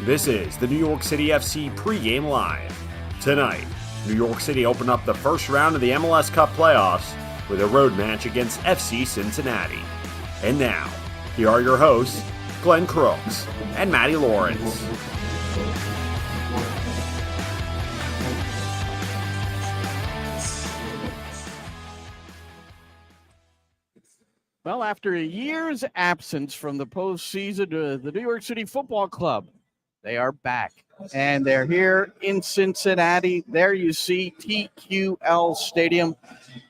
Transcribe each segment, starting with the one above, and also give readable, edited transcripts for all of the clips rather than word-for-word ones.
This is the New York City FC Pregame Live. Tonight, New York City opened up the first round of the MLS Cup playoffs with a road match against FC Cincinnati. And now, here are your hosts, Glenn Crooks and Matty Lawrence. Well, after a year's absence from the postseason, the New York City Football Club, they are back, and they're here in Cincinnati. There you see TQL Stadium,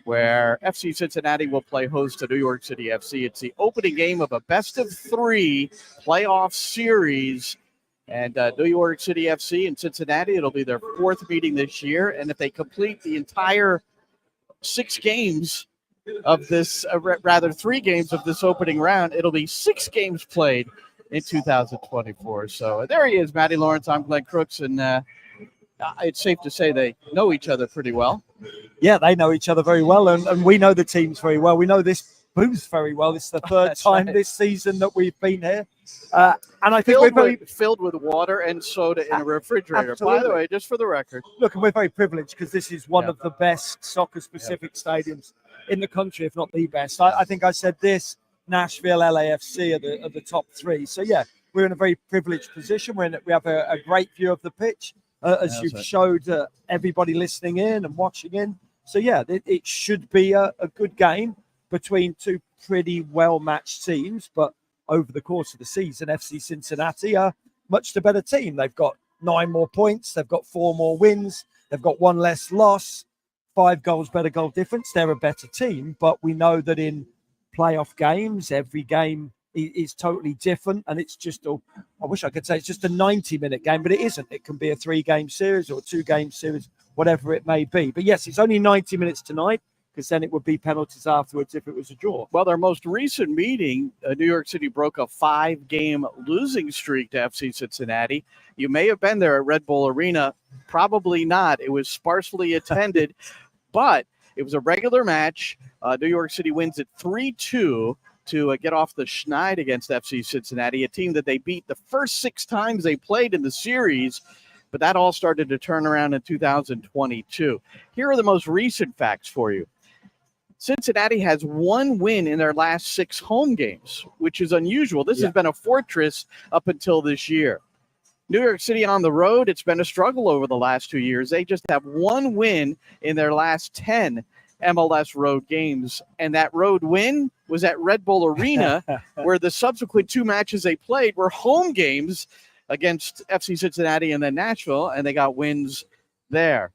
where FC Cincinnati will play host to New York City FC. It's the opening game of a best-of-3 playoff series, and New York City FC and Cincinnati, it'll be their fourth meeting this year, and if they complete the entire 6 games of this, rather 3 games of this opening round, it'll be 6 games played in 2024. So there he is, Matty Lawrence. I'm Glenn Crooks, and it's safe to say they know each other pretty well. Yeah, they know each other very well, and we know the teams very well. We know this booth very well. This is the third time this season that we've been here. And I think we're filled with water and soda in a refrigerator. Absolutely. By the way, just for the record. Look, and we're very privileged because this is one of the best soccer-specific stadiums in the country, if not the best. I think I said this, Nashville, LAFC are the top 3. So, yeah, we're in a very privileged position. We have a great view of the pitch, as you've showed everybody listening in and watching in. So, yeah, it should be a good game between 2 pretty well-matched teams. But over the course of the season, FC Cincinnati are much the better team. They've got 9 more points. They've got 4 more wins. They've got 1 less loss, 5 goals better goal difference. They're a better team. But we know that in playoff games, every game is totally different, and it's just I wish I could say it's just a 90-minute game, but it isn't. It can be a 3-game series or a 2-game series, whatever it may be. But yes, it's only 90 minutes tonight, because then it would be penalties afterwards if it was a draw. Well, their most recent meeting, New York City broke a 5-game losing streak to FC Cincinnati. You may have been there at Red Bull Arena. Probably not. It was sparsely attended, but it was a regular match. New York City wins it 3-2 to get off the schneid against FC Cincinnati, a team that they beat the first 6 times they played in the series, but that all started to turn around in 2022. Here are the most recent facts for you. Cincinnati has 1 win in their last 6 home games, which is unusual. This has been a fortress up until this year. New York City on the road, it's been a struggle over the last 2 years. They just have 1 win in their last 10 MLS road games, and that road win was at Red Bull Arena, where the subsequent 2 matches they played were home games against FC Cincinnati and then Nashville, and they got wins there.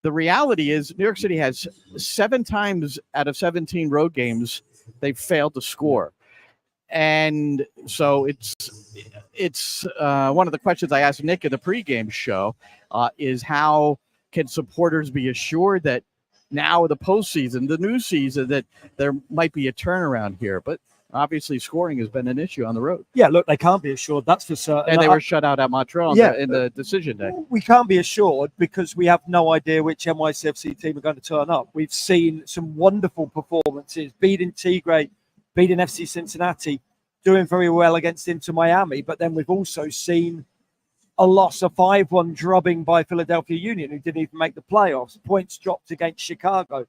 The reality is New York City has 7 times out of 17 road games they've failed to score. And so it's one of the questions I asked Nick in the pregame show is how can supporters be assured that now the postseason, the new season, that there might be a turnaround here? But obviously scoring has been an issue on the road. Yeah, look, they can't be assured, that's for certain. And they were shut out at Montreal in the decision day. We can't be assured because we have no idea which NYCFC team are going to turn up. We've seen some wonderful performances, beating Tigre, beating FC Cincinnati, doing very well against Inter Miami. But then we've also seen a loss, a 5-1 drubbing by Philadelphia Union, who didn't even make the playoffs. Points dropped against Chicago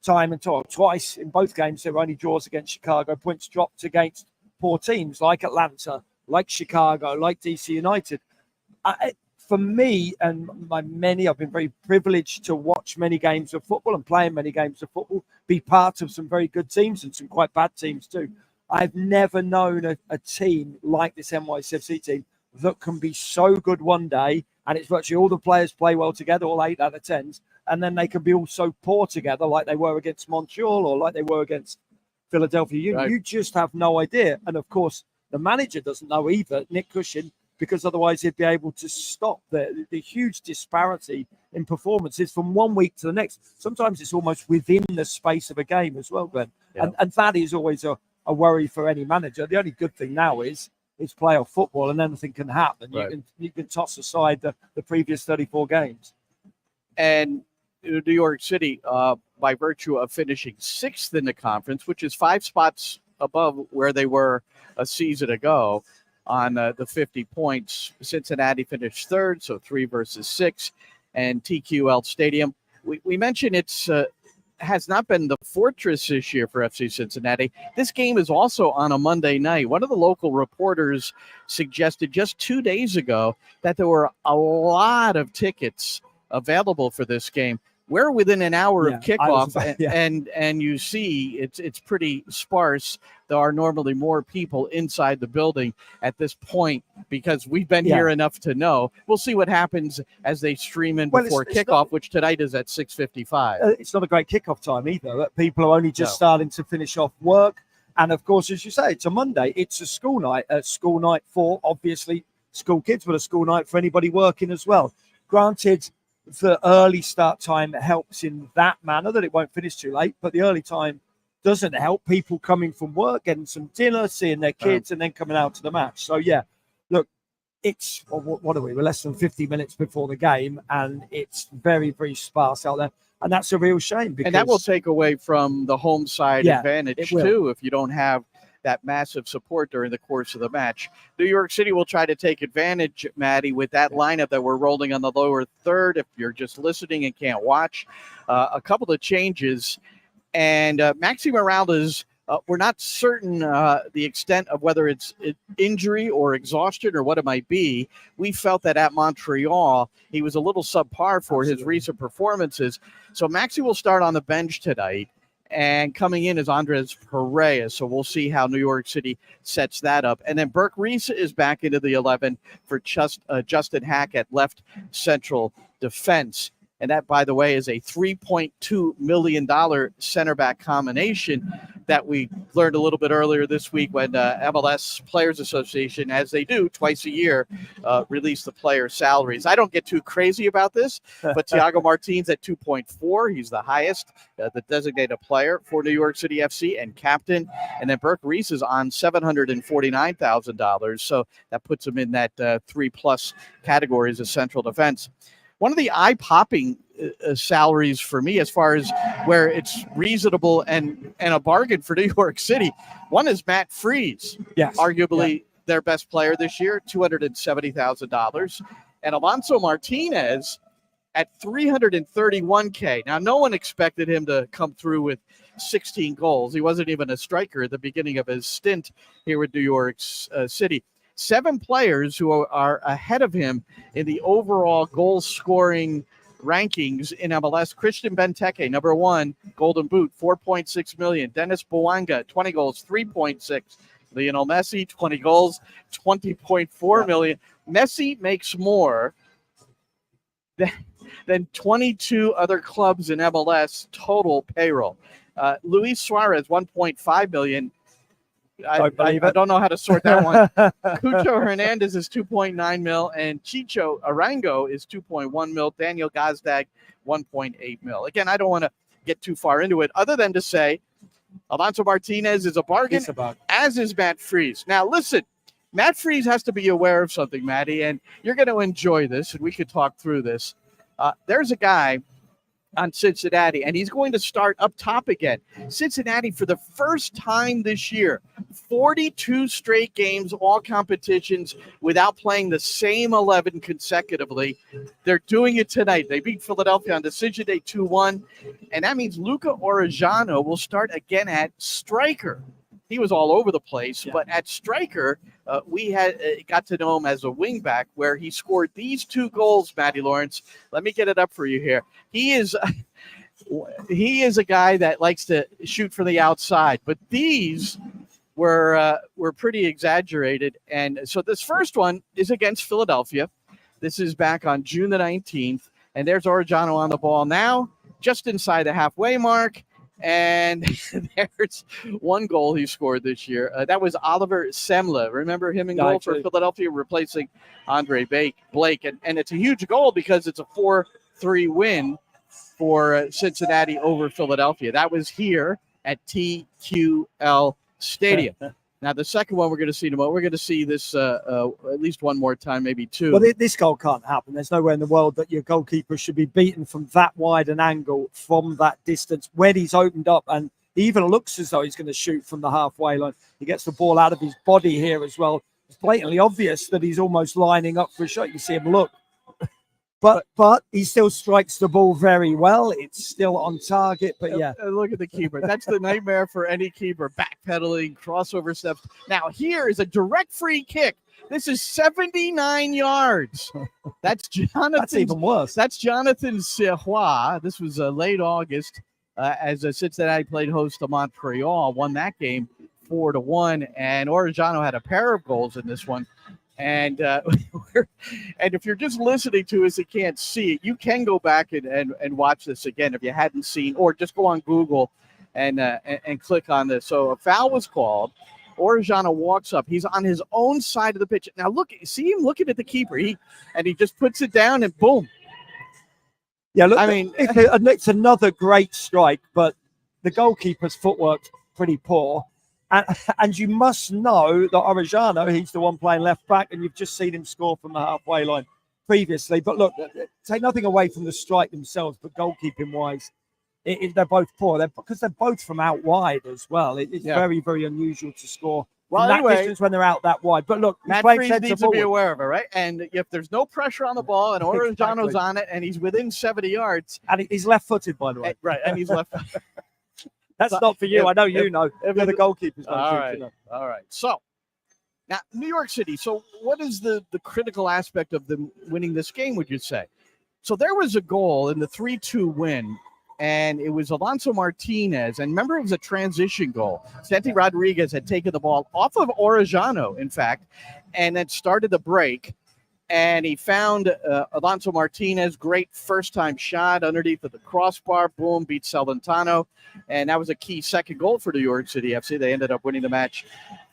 time and time. Twice in both games, there were only draws against Chicago. Points dropped against poor teams like Atlanta, like Chicago, like DC United. For me and I've been very privileged to watch many games of football and play in many games of football, be part of some very good teams and some quite bad teams too. I've never known a team like this NYCFC team that can be so good one day, and it's virtually all the players play well together, all 8 out of 10s, and then they can be all so poor together like they were against Montreal or like they were against Philadelphia Union. Right. You just have no idea. And of course, the manager doesn't know either, Nick Cushing, because otherwise he'd be able to stop the huge disparity in performances from one week to the next. Sometimes it's almost within the space of a game as well, Glenn. Yeah. And that is always a worry for any manager. The only good thing now is it's playoff football and anything can happen. Right. You can toss aside the previous 34 games. And New York City, by virtue of finishing 6th in the conference, which is 5 spots above where they were a season ago, on the 50 points. Cincinnati finished third, so 3 versus 6. And TQL Stadium, we mentioned it's has not been the fortress this year for FC Cincinnati. This game is also on a Monday night. One of the local reporters suggested just 2 days ago that there were a lot of tickets available for this game. We're within an hour of kickoff, and you see it's pretty sparse. There are normally more people inside the building at this point because we've been here enough to know. We'll see what happens as they stream in before kickoff, which tonight is at 6:55. It's not a great kickoff time either. People are only just starting to finish off work. And, of course, as you say, it's a Monday. It's a school night for, obviously, school kids, but a school night for anybody working as well. Granted, the early start time helps in that manner that it won't finish too late, but the early time doesn't help people coming from work, getting some dinner, seeing their kids, and then coming out to the match. So, look, it's, what are we? We're less than 50 minutes before the game, and it's very, very sparse out there. And that's a real shame. Because, and that will take away from the home side advantage, too, if you don't have that massive support during the course of the match. New York City will try to take advantage, Matty, with that lineup that we're rolling on the lower third. If you're just listening and can't watch, a couple of changes. And Maxi Morales, we're not certain the extent of whether it's injury or exhaustion or what it might be. We felt that at Montreal, he was a little subpar for his recent performances. So Maxi will start on the bench tonight. And coming in is Andres Perea. So we'll see how New York City sets that up. And then Burke Reese is back into the 11 for Justin Hack at left central defense. And that, by the way, is a $3.2 million center back combination that we learned a little bit earlier this week when MLS Players Association, as they do twice a year, release the player salaries. I don't get too crazy about this, but Thiago Martins at 2.4. He's the highest, the designated player for New York City FC and captain. And then Burke Reese is on $749,000. So that puts him in that 3+ categories of central defense. One of the eye-popping salaries for me, as far as where it's reasonable and a bargain for New York City, one is Matt Freese, arguably their best player this year, $270,000, and Alonso Martinez at $331K. Now, no one expected him to come through with 16 goals. He wasn't even a striker at the beginning of his stint here with New York City. 7 players who are ahead of him in the overall goal scoring rankings in MLS. Christian Benteke, number 1, Golden Boot, $4.6 million. Dennis Bouanga, 20 goals, $3.6. Lionel Messi, 20 goals, $20.4 million. Messi makes more than 22 other clubs in MLS total payroll. Luis Suarez, $1.5 million. I don't know how to sort that one. Cucho Hernandez is $2.9 million, and Chicho Arango is $2.1 million. Daniel Gazdag, $1.8 million. Again, I don't want to get too far into it, other than to say Alonso Martinez is a bargain, as is Matt Freese. Now, listen, Matt Freese has to be aware of something, Matty, and you're going to enjoy this, and we could talk through this. There's a guy on Cincinnati, and he's going to start up top again. Cincinnati, for the first time this year, 42 straight games, all competitions, without playing the same 11 consecutively. They're doing it tonight. They beat Philadelphia on decision day 2-1, and that means Luca Orejano will start again at striker. He was all over the place, but at striker, we had got to know him as a wingback, where he scored these 2 goals, Matty Lawrence. Let me get it up for you here. He is a guy that likes to shoot from the outside, but these were pretty exaggerated. And so this first one is against Philadelphia. This is back on June the 19th, and there's Orejano on the ball now, just inside the halfway mark. And there's 1 goal he scored this year. That was Oliver Semla. Remember him in goal for Philadelphia, replacing Andre Blake. And it's a huge goal because it's a 4-3 win for Cincinnati over Philadelphia. That was here at TQL Stadium. Now, the second one we're going to see tomorrow, we're going to see this at least one more time, maybe 2. Well, this goal can't happen. There's nowhere in the world that your goalkeeper should be beaten from that wide an angle, from that distance, when he's opened up. And he even looks as though he's going to shoot from the halfway line. He gets the ball out of his body here as well. It's blatantly obvious that he's almost lining up for a shot. You see him look. But he still strikes the ball very well. It's still on target, but yeah. Look at the keeper. That's the nightmare for any keeper. Backpedaling, crossover steps. Now here is a direct free kick. This is 79 yards. That's Jonathan. That's even worse. That's Jonathan Sirois. This was late August as Cincinnati played host to Montreal. Won that game 4-1, and Orejano had a pair of goals in this one. And and if you're just listening to us and can't see it, you can go back and watch this again if you hadn't seen, or just go on Google and click on this. So a foul was called. Orejano walks up. He's on his own side of the pitch. Now look, see him looking at the keeper. He just puts it down and boom. Yeah, look, I mean, it's another great strike, but the goalkeeper's footwork's pretty poor. And you must know that Orejano, he's the one playing left back, and you've just seen him score from the halfway line previously. But look, take nothing away from the strike themselves, but goalkeeping-wise, they're both poor. Because they're both from out wide as well. It's very, very unusual to score from that distance when they're out that wide. But look, Matt Freed needs to be aware of it, right? And if there's no pressure on the ball and Orejano's on it and he's within 70 yards. And he's left-footed, by the way. Right, and he's left-footed. That's not for you. I know you know. If the goalkeeper's all right. So, now, New York City. So, what is the critical aspect of them winning this game, would you say? So, there was a goal in the 3-2 win, and it was Alonso Martinez. And remember, it was a transition goal. Santi Rodriguez had taken the ball off of Orejano, in fact, and then started the break. And he found Alonso Martinez, great first-time shot underneath of the crossbar. Boom, beat Salentano. And that was a key second goal for New York City FC. They ended up winning the match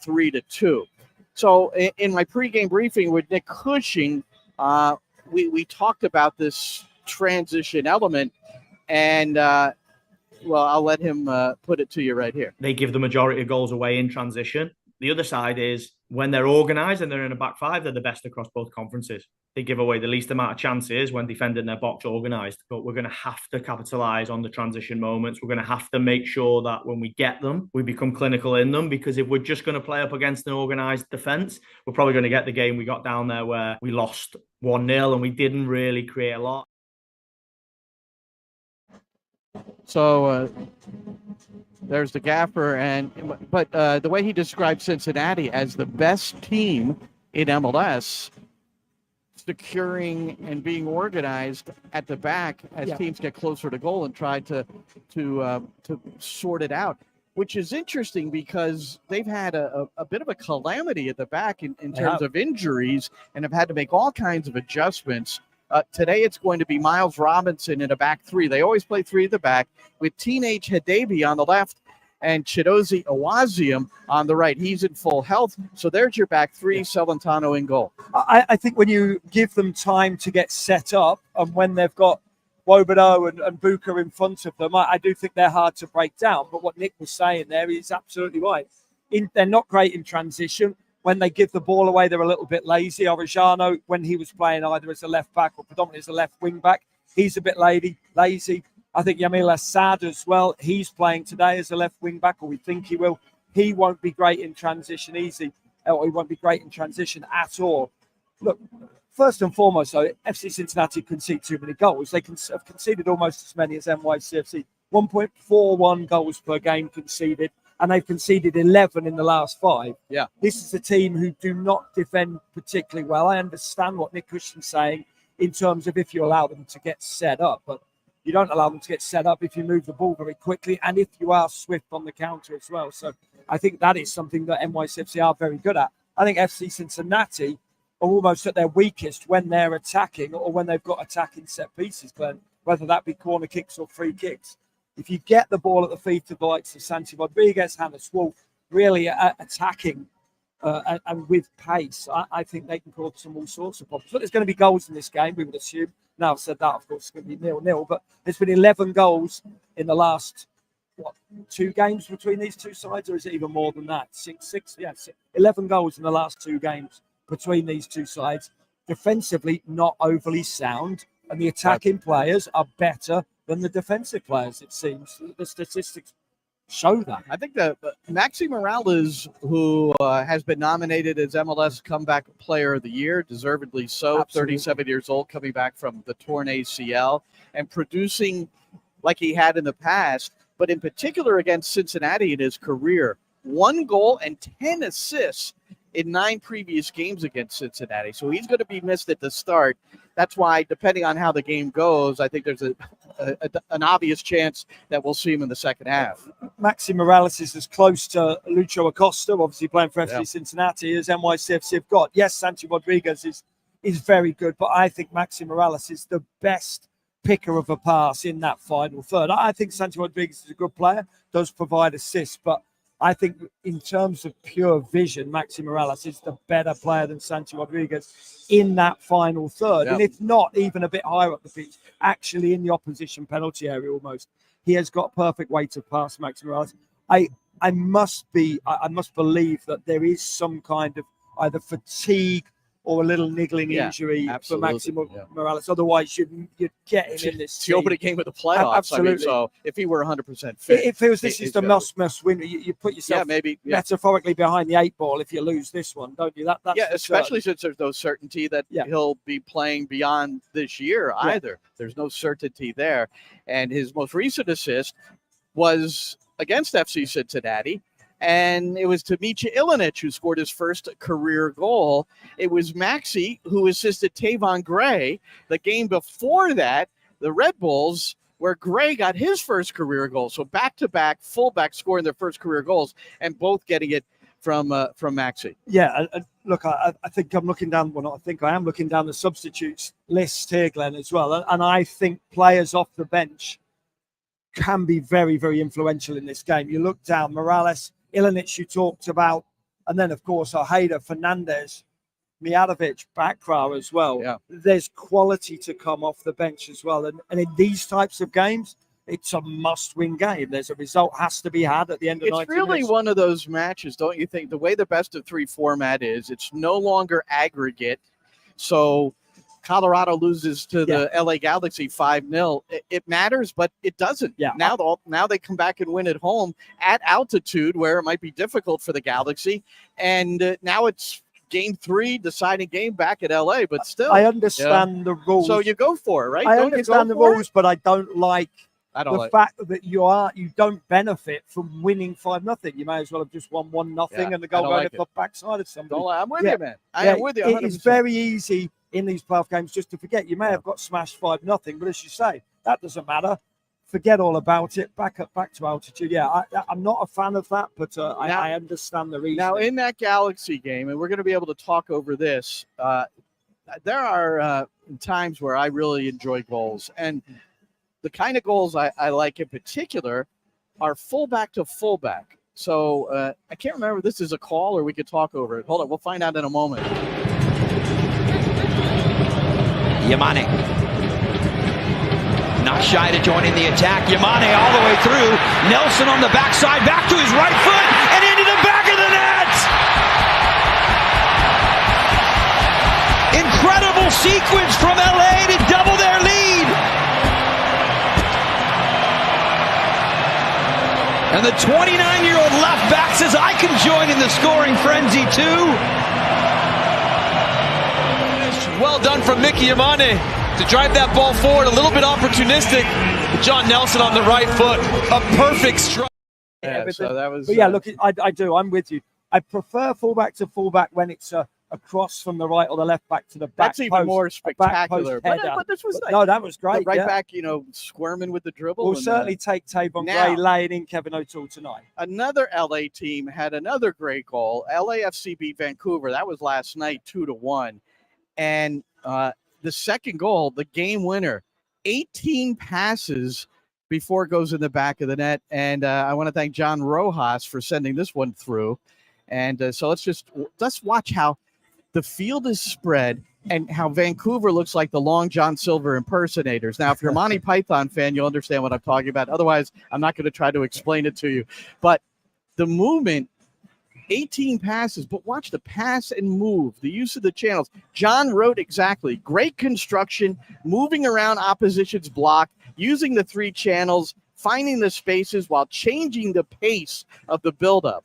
3-2. So in my pregame briefing with Nick Cushing, we talked about this transition element. And, well, I'll let him put it to you right here. They give the majority of goals away in transition. The other side is when they're organised and they're in a back five, they're the best across both conferences. They give away the least amount of chances when defending their box organised. But we're going to have to capitalise on the transition moments. We're going to have to make sure that when we get them, we become clinical in them. Because if we're just going to play up against an organised defence, we're probably going to get the game we got down there where we lost 1-0 and we didn't really create a lot. So there's the gaffer, but the way he described Cincinnati as the best team in MLS, securing and being organized at the back as teams get closer to goal and try to sort it out, which is interesting because they've had a bit of a calamity at the back in terms of injuries and have had to make all kinds of adjustments. Today it's going to be Miles Robinson in a back three. They always play three at the back with Teenage Hadebi on the left and Chidozie Awazium on the right. He's in full health. So there's your back three, Celentano in goal. I think when you give them time to get set up and when they've got Wobodo and Buka in front of them, I do think they're hard to break down. But what Nick was saying there is absolutely right. They're not great in transition. When they give the ball away, they're a little bit lazy. Orejano, when he was playing either as a left back or predominantly as a left wing back, he's a bit lazy. I think Yamil Assad as well. He's playing today as a left wing back, or we think he will. He won't be great in transition or he won't be great in transition at all. Look, first and foremost, though, FC Cincinnati concede too many goals. They have conceded almost as many as NYCFC. 1.41 goals per game conceded. And they've conceded 11 in the last 5. Yeah. This is a team who do not defend particularly well. I understand what Nick Cushing's saying in terms of if you allow them to get set up, but you don't allow them to get set up if you move the ball very quickly and if you are swift on the counter as well. So I think that is something that NYCFC are very good at. I think FC Cincinnati are almost at their weakest when they're attacking or when they've got attacking set pieces, Glenn, whether that be corner kicks or free kicks. If you get the ball at the feet of the likes of Santi Rodriguez, Hannes Wolf, really attacking and with pace, I think they can cause some all sorts of problems. But there's going to be goals in this game, we would assume. Now I've said that, of course, it's going to be 0-0. But there's been 11 goals in the last, 2 games between these two sides? Or is it even more than that? 11 goals in the last 2 games between these two sides. Defensively, not overly sound. And the attacking players are better than the defensive players, it seems. The statistics show that. I think that Maxi Morales, who has been nominated as MLS Comeback Player of the Year, deservedly so, Absolutely. 37 years old, coming back from the torn ACL and producing like he had in the past, but in particular against Cincinnati in his career. 1 goal and 10 assists in 9 previous games against Cincinnati. So he's going to be missed at the start. That's why, depending on how the game goes, I think there's an obvious chance that we'll see him in the second half. Maxi Morales is as close to Lucho Acosta, obviously playing for FC Cincinnati, as NYCFC have got. Yes, Santi Rodriguez is very good, but I think Maxi Morales is the best picker of a pass in that final third. I think Santi Rodriguez is a good player, does provide assists, but I think in terms of pure vision, Maxi Morales is the better player than Santi Rodriguez in that final third. And if not, even a bit higher up the pitch, actually in the opposition penalty area almost. He has got perfect weight of pass, Maxi Morales. I must believe that there is some kind of either fatigue or a little niggling injury for Maxi Morales. Otherwise, you'd get him in this. It's the opening game of the playoffs. Absolutely. I mean, so if he were 100% fit. It feels this is the must win. You put yourself metaphorically behind the 8 ball if you lose this one, don't you? That's especially since there's no certainty that he'll be playing beyond this year either. There's no certainty there. And his most recent assist was against FC Cincinnati. And it was to Micha Ilinic, who scored his first career goal. It was Maxi who assisted Tavon Gray. The game before that, the Red Bulls, where Gray got his first career goal. So back-to-back fullbacks scoring their first career goals, and both getting it from Maxi. Yeah, look, I think I'm looking down. Well, not I think I am looking down the substitutes list here, Glenn, as well. And I think players off the bench can be very, very influential in this game. You look down, Morales, Ilinic you talked about, and then, of course, Ojeda, Fernandez, Mijatovic, back row as well. Yeah. There's quality to come off the bench as well. And in these types of games, it's a must-win game. There's a result has to be had at the end of 90 minutes. It's really one of those matches, don't you think? The way the best-of-3 format is, it's no longer aggregate. So Colorado loses to the LA Galaxy 5-0. It matters, but it doesn't. Yeah. Now they come back and win at home at altitude where it might be difficult for the Galaxy. And now it's game 3, deciding game back at LA, but still. I understand the rules. So you go for it, right? I understand the rules, but I don't like the fact that you don't benefit from winning 5-0. You may as well have just won 1-0 and the goal going off the backside of somebody. I'm with you, man. I am with you 100%. It is very easy in these playoff games just to forget. You may have got smashed 5-0, but as you say, that doesn't matter. Forget all about it. Back to altitude. Yeah, I'm not a fan of that, but I understand the reason. Now, in that Galaxy game, and we're going to be able to talk over this, there are times where I really enjoy goals. And the kind of goals I like in particular are fullback to fullback. So I can't remember if this is a call or we could talk over it. Hold on. We'll find out in a moment. Yamane. Not shy to join in the attack. Yamane all the way through. Nelson on the backside, back to his right foot, and into the back of the net! Incredible sequence from LA to double their lead. And the 29-year-old left back says, I can join in the scoring frenzy too. Well done from Mickey Yamane to drive that ball forward, a little bit opportunistic. John Nelson on the right foot, a perfect strike. Yeah, so that was. But yeah, look, I do. I'm with you. I prefer fullback to fullback when it's a cross from the right or the left back to the back. That's even more spectacular. But this was no, that was great. Right back, squirming with the dribble. We'll certainly take Tavon Gray laying in Kevin O'Toole tonight. Another LA team had another great goal. LAFC beat Vancouver. That was last night, 2-1. And the second goal, the game winner, 18 passes before it goes in the back of the net. And I want to thank John Rojas for sending this one through. And so let's watch how the field is spread and how Vancouver looks like the Long John Silver impersonators. Now, if you're a Monty Python fan, you'll understand what I'm talking about. Otherwise, I'm not going to try to explain it to you. But the movement, 18 passes, but watch the pass and move, the use of the channels. John wrote exactly. Great construction, moving around opposition's block, using the 3 channels, finding the spaces while changing the pace of the buildup.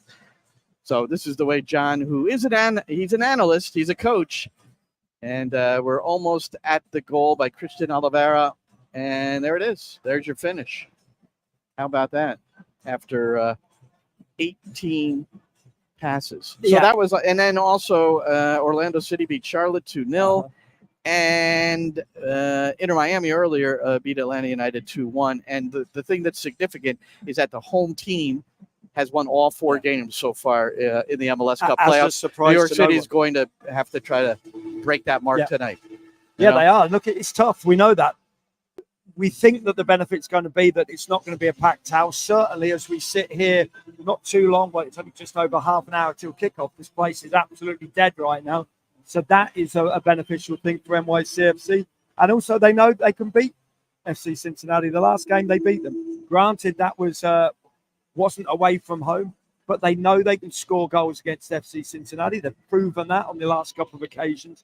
So this is the way John, who is he's an analyst, he's a coach, and we're almost at the goal by Christian Oliveira, and there it is. There's your finish. How about that? After 18 passes. So that was, and then also Orlando City beat Charlotte 2-0. And Inter Miami earlier beat Atlanta United 2-1. And the thing that's significant is that the home team has won all 4 games so far in the MLS Cup playoffs. New York City is going to have to try to break that mark tonight. Yeah, they are. Look, it's tough. We know that. We think that the benefit's going to be that it's not going to be a packed house. Certainly, as we sit here, not too long, but it's only just over half an hour till kickoff. This place is absolutely dead right now. So that is a beneficial thing for NYCFC. And also, they know they can beat FC Cincinnati. The last game, they beat them. Granted, that wasn't away from home, but they know they can score goals against FC Cincinnati. They've proven that on the last couple of occasions.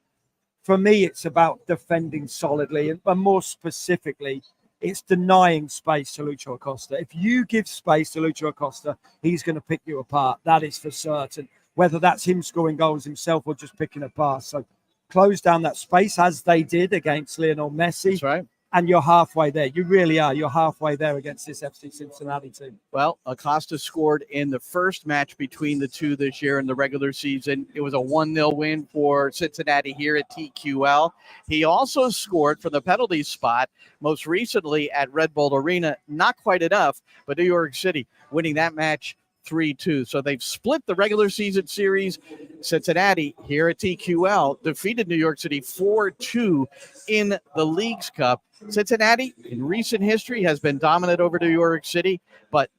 For me, it's about defending solidly, and more specifically, it's denying space to Lucho Acosta. If you give space to Lucho Acosta, he's going to pick you apart. That is for certain, whether that's him scoring goals himself or just picking a pass. So close down that space, as they did against Lionel Messi. That's right. And you're halfway there. You really are. You're halfway there against this FC Cincinnati team. Well, Acosta scored in the first match between the two this year in the regular season. It was a 1-0 win for Cincinnati here at TQL. He also scored from the penalty spot most recently at Red Bull Arena. Not quite enough, but New York City winning that match 3-2. So they've split the regular season series. Cincinnati here at TQL defeated New York City 4-2 in the Leagues Cup. Cincinnati in recent history has been dominant over New York City, but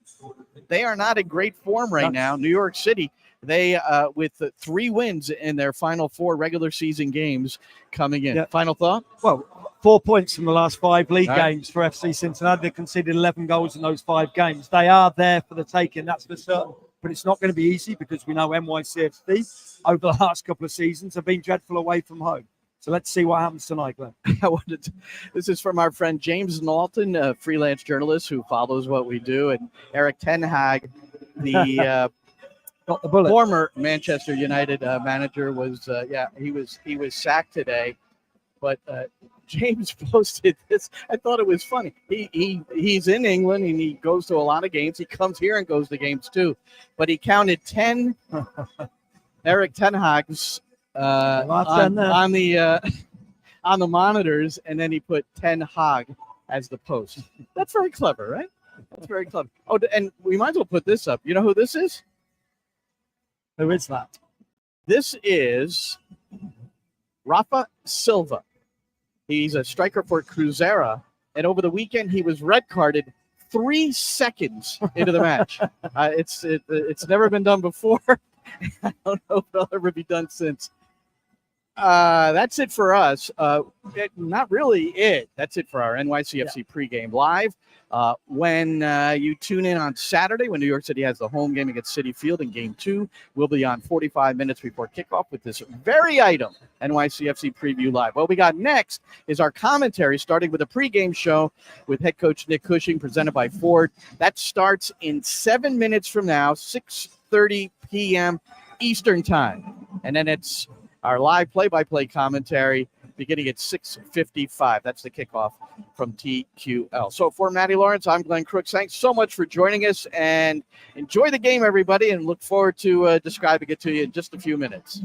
they are not in great form right now. New York City, they with 3 wins in their final 4 regular season games coming in. Yeah. Final thought? Well, 4 points from the last 5 league games for FC Cincinnati. They conceded 11 goals in those 5 games. They are there for the taking, that's for certain. But it's not going to be easy because we know NYCFC over the last couple of seasons have been dreadful away from home. So let's see what happens tonight, Glenn. This is from our friend James Knowlton, a freelance journalist who follows what we do, and Eric Ten Hag, the former Manchester United manager, was he was sacked today. But James posted this. I thought it was funny. He's in England and he goes to a lot of games. He comes here and goes to games too. But he counted 10 Eric Ten Hag's on the monitors, and then he put 10 Hag as the post. That's very clever, right? That's very clever. Oh, and we might as well put this up. You know who this is? Who is that? This is Rafa Silva. He's a striker for Cruzeiro, and over the weekend he was red carded 3 seconds into the match. It's never been done before. I don't know if it'll ever be done since. That's it for us. Not really it. That's it for our NYCFC pregame live. When you tune in on Saturday, when New York City has the home game against City Field in Game 2, we'll be on 45 minutes before kickoff with this very item, NYCFC Preview Live. What we got next is our commentary, starting with a pregame show with head coach Nick Cushing, presented by Ford. That starts in 7 minutes from now, 6:30 p.m. Eastern Time. And then it's our live play-by-play commentary beginning at 6:55. That's the kickoff from TQL. So for Matty Lawrence, I'm Glenn Crooks. Thanks so much for joining us, and enjoy the game, everybody, and look forward to describing it to you in just a few minutes.